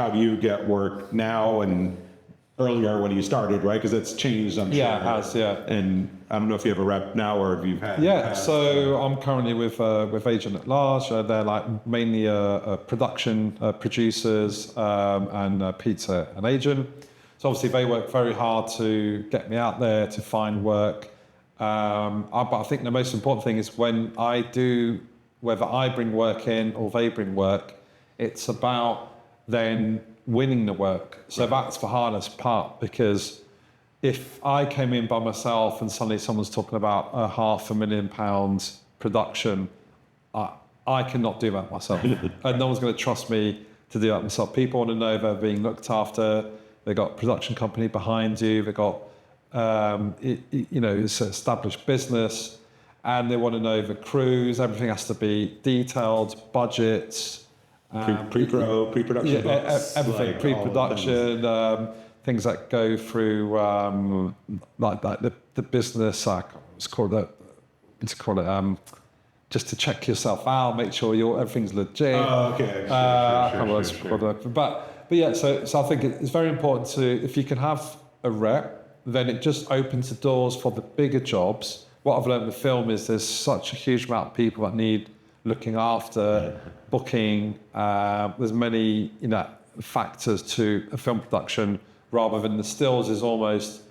how do you get work now and earlier when you started, right? Because it's changed, I'm sure. Yeah, it has, yeah. And I don't know if you have a rep now or if you've had. Yeah, so I'm currently with Agent at Large. They're like mainly production producers and Peter and Agent. So obviously they work very hard to get me out there to find work. But I think the most important thing is when I do, whether I bring work in or they bring work, it's about then winning the work. So that's the hardest part, because if I came in by myself and suddenly someone's talking about a £500,000 production, I cannot do that myself. And no one's going to trust me to do that myself. People want to know they're being looked after. They've got a production company behind you. They've got, it's an established business, and they want to know the crews. Everything has to be detailed, budgets, pre-production, everything, pre-production, things that go through like the business. It's called just to check yourself out, make sure everything's legit. Oh, okay. Sure. But yeah, so I think it's very important to, if you can have a rep, then it just opens the doors for the bigger jobs. What I've learned with film is there's such a huge amount of people that need looking after, booking. There's many factors to a film production, rather than the stills is almost,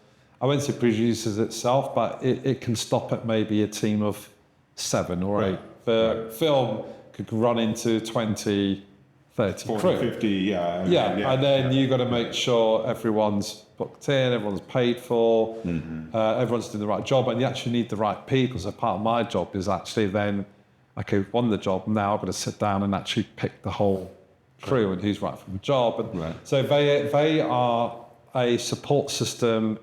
I won't say producers itself, but it can stop at maybe a team of 7 or 8. The film could run into 20, 30 40, crew. 50, yeah. And then you got to make sure everyone's booked in, everyone's paid for, everyone's doing the right job, and you actually need the right people. So part of my job is actually then, okay, won the job, now I've got to sit down and actually pick the whole crew and who's right for the job. And so they are a support system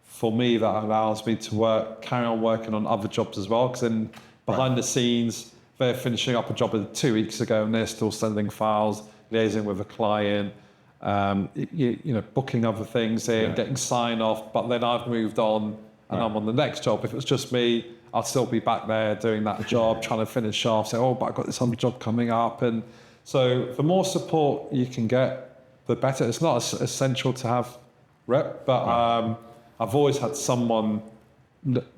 for me that allows me to carry on working on other jobs as well, because then behind the scenes, they're finishing up a job 2 weeks ago and they're still sending files, liaising with a client, booking other things in, getting sign off, but then I've moved on and I'm on the next job. If it was just me, I'd still be back there doing that job, trying to finish off, say, but I've got this other job coming up. And so the more support you can get, the better. It's not essential to have rep, but I've always had someone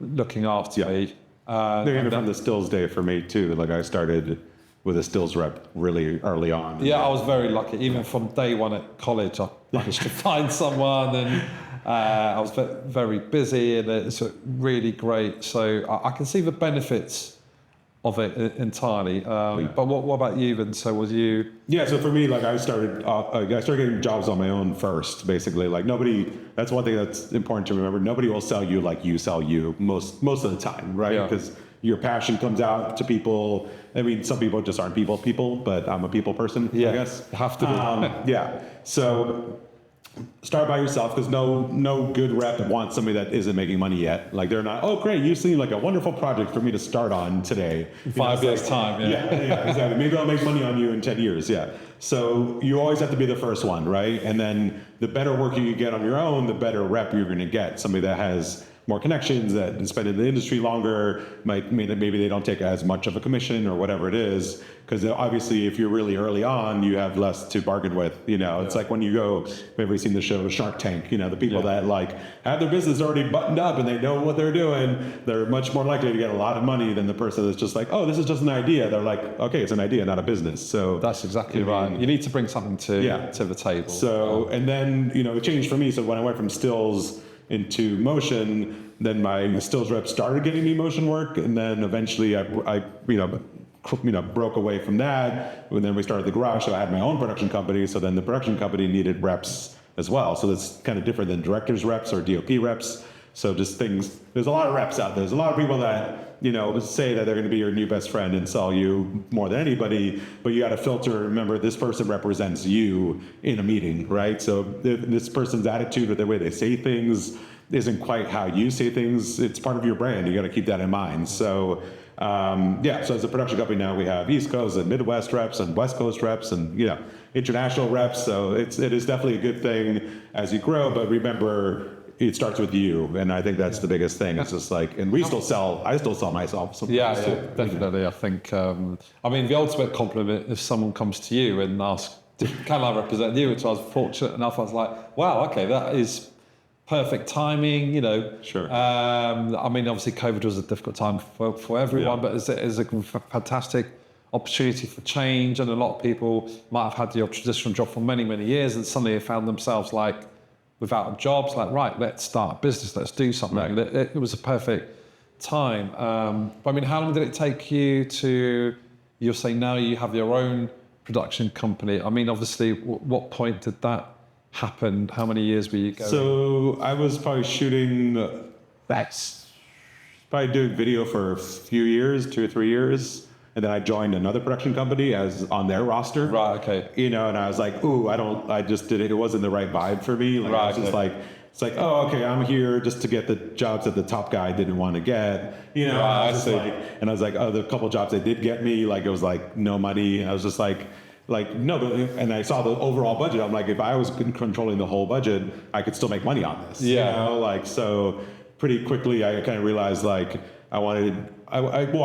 looking after me. Even from the stills day for me too. Like I started with a stills rep really early on. Yeah, I was very lucky. Even from day one at college, I managed to find someone, and I was very busy, and it's really great. So I can see the benefits of it entirely. But what about you then? So was you? Yeah, so for me, like I started getting jobs on my own first, basically. Like that's one thing that's important to remember. Nobody will sell you like you sell you most of the time, right? Because your passion comes out to people. I mean, some people just aren't people, but I'm a people person, I guess. Have to be. So start by yourself, because no good rep wants somebody that isn't making money yet. Like they're not, oh great, you seem like a wonderful project for me to start on today. 5 years time, yeah, exactly. Maybe I'll make money on you in 10 years, So you always have to be the first one, right? And then the better work you get on your own, the better rep you're going to get. Somebody that has more connections, that has been in the industry longer, maybe they don't take as much of a commission or whatever it is. Because obviously, if you're really early on, you have less to bargain with. It's like when you go, maybe you've seen the show Shark Tank. The people that have their business already buttoned up and they know what they're doing. They're much more likely to get a lot of money than the person that's just like, oh, this is just an idea. They're like, okay, it's an idea, not a business. So that's exactly right. You need to bring something to the table. So and then it changed for me. So when I went from stills into motion, then my stills rep started getting me motion work, and then eventually I broke away from that. And then we started the garage, so I had my own production company. So then the production company needed reps as well. So that's kind of different than directors reps or DOP reps. So just things. There's a lot of reps out there. There's a lot of people that say that they're going to be your new best friend and sell you more than anybody, but you got to filter. Remember, this person represents you in a meeting, right? So this person's attitude or the way they say things isn't quite how you say things. It's part of your brand. You got to keep that in mind. So so as a production company now, we have East Coast and Midwest reps and West Coast reps and international reps. So it is definitely a good thing as you grow. But remember, it starts with you, and I think that's the biggest thing. It's just like, and I still sell myself. Definitely. I think, the ultimate compliment if someone comes to you and asks can I represent you? Which I was fortunate enough. I was like, wow, okay, that is perfect timing. You know, Sure. I mean, obviously, COVID was a difficult time for everyone, but it's a fantastic opportunity for change. And a lot of people might have had the traditional job for many, many years, and suddenly they found themselves like without jobs. Like, right, let's start a business. Let's do something. Right. It was a perfect time. But I mean, how long did it take you to? You're saying now you have your own production company. I mean, obviously, what point did that happen? How many years were you going? So I was probably shooting, probably doing video for a few years, 2 or 3 years. And then I joined another production company as on their roster. Right, okay. You know, and I was like, ooh, I just did it. It wasn't the right vibe for me. Like, I was just like, it's like, oh, okay, I'm here just to get the jobs that the top guy didn't want to get. You know, Right, I was just like, and I was like, oh, the couple jobs they did get me, like it was like no money. I was just like no, but, and I saw the overall budget. I'm like, if I was controlling the whole budget, I could still make money on this. Yeah. You know, like, so pretty quickly I kind of realized like I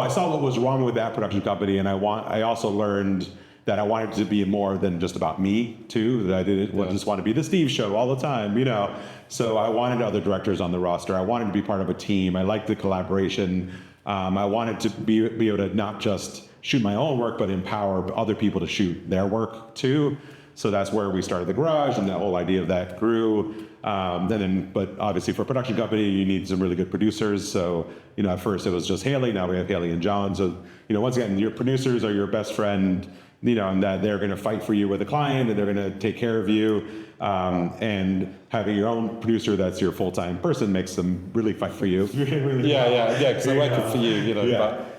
saw what was wrong with that production company, and I also learned that I wanted to be more than just about me too, that I didn't just want to be the Steve show all the time, you know. So I wanted other directors on the roster. I wanted to be part of a team. I liked the collaboration. I wanted to be able to not just shoot my own work, but empower other people to shoot their work too. So that's where we started the garage, and the whole idea of that grew. But obviously for a production company, you need some really good producers. So, you know, at first it was just Haley. Now we have Haley and John. So, you know, once again, your producers are your best friend, you know, and that they're going to fight for you with a client, and they're going to take care of you. And having your own producer that's your full-time person makes them really fight for you. Yeah, because they're working for you, you know. Yeah.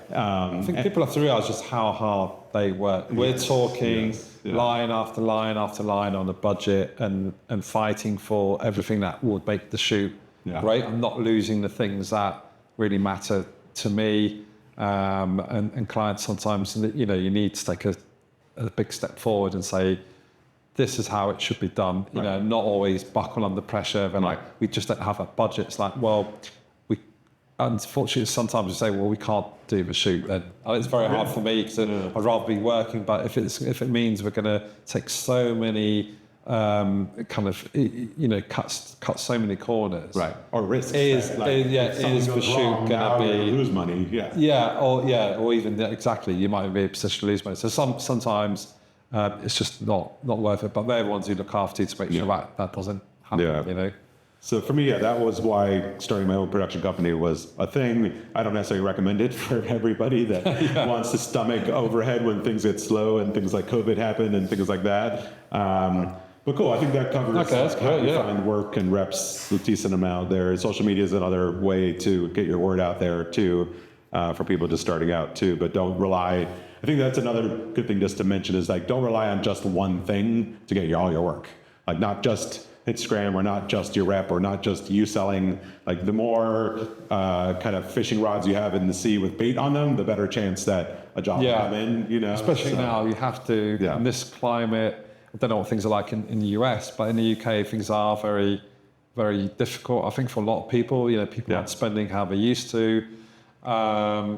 But I think people have to realize just how hard they work. We're talking line after line after line on the budget and fighting for everything that would make the shoot great. I'm not losing the things that really matter to me, and clients sometimes, you know, you need to take a big step forward and say, this is how it should be done. You know, not always buckle under pressure and like, we just don't have a budget. It's like, well, unfortunately, sometimes we say, well, we can't do the shoot then. And it's very hard for me because I'd rather be working, but if it means we're going to take so many cut so many corners, right? Or risks. Is the shoot going to be lose money? Or even exactly, you might be in a position to lose money. So sometimes it's just not worth it. But they're the ones who look after you to make sure that doesn't happen. You know. So for me, that was why starting my own production company was a thing. I don't necessarily recommend it for everybody that wants to stomach overhead when things get slow and things like COVID happen and things like that. But cool, I think that covers how you find work and reps a decent amount there. Social media is another way to get your word out there too, for people just starting out too. But don't rely. I think that's another good thing just to mention is like, don't rely on just one thing to get all your work. Like not just Instagram, or not just your rep, or not just you selling. Like the more kind of fishing rods you have in the sea with bait on them, the better chance that a job will come in. You know, especially now you have to in this climate. I don't know what things are like in the US, but in the UK things are very, very difficult. I think for a lot of people, you know, people aren't spending how they used to. I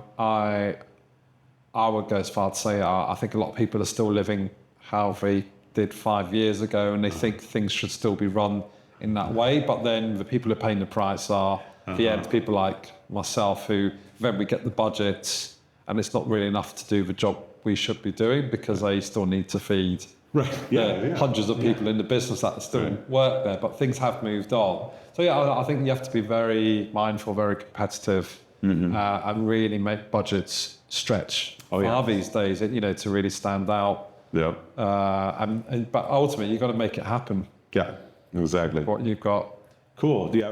would go as far to say I think a lot of people are still living how they did 5 years ago, and they think things should still be run in that way. But then the people who are paying the price are the end people like myself, who then we get the budgets and it's not really enough to do the job we should be doing because they still need to feed hundreds of people in the business that still work there. But things have moved on. So I think you have to be very mindful, very competitive, and really make budgets stretch these days, you know, to really stand out. Yeah. But ultimately, you've got to make it happen. Yeah, exactly. What you've got. Cool. Yeah.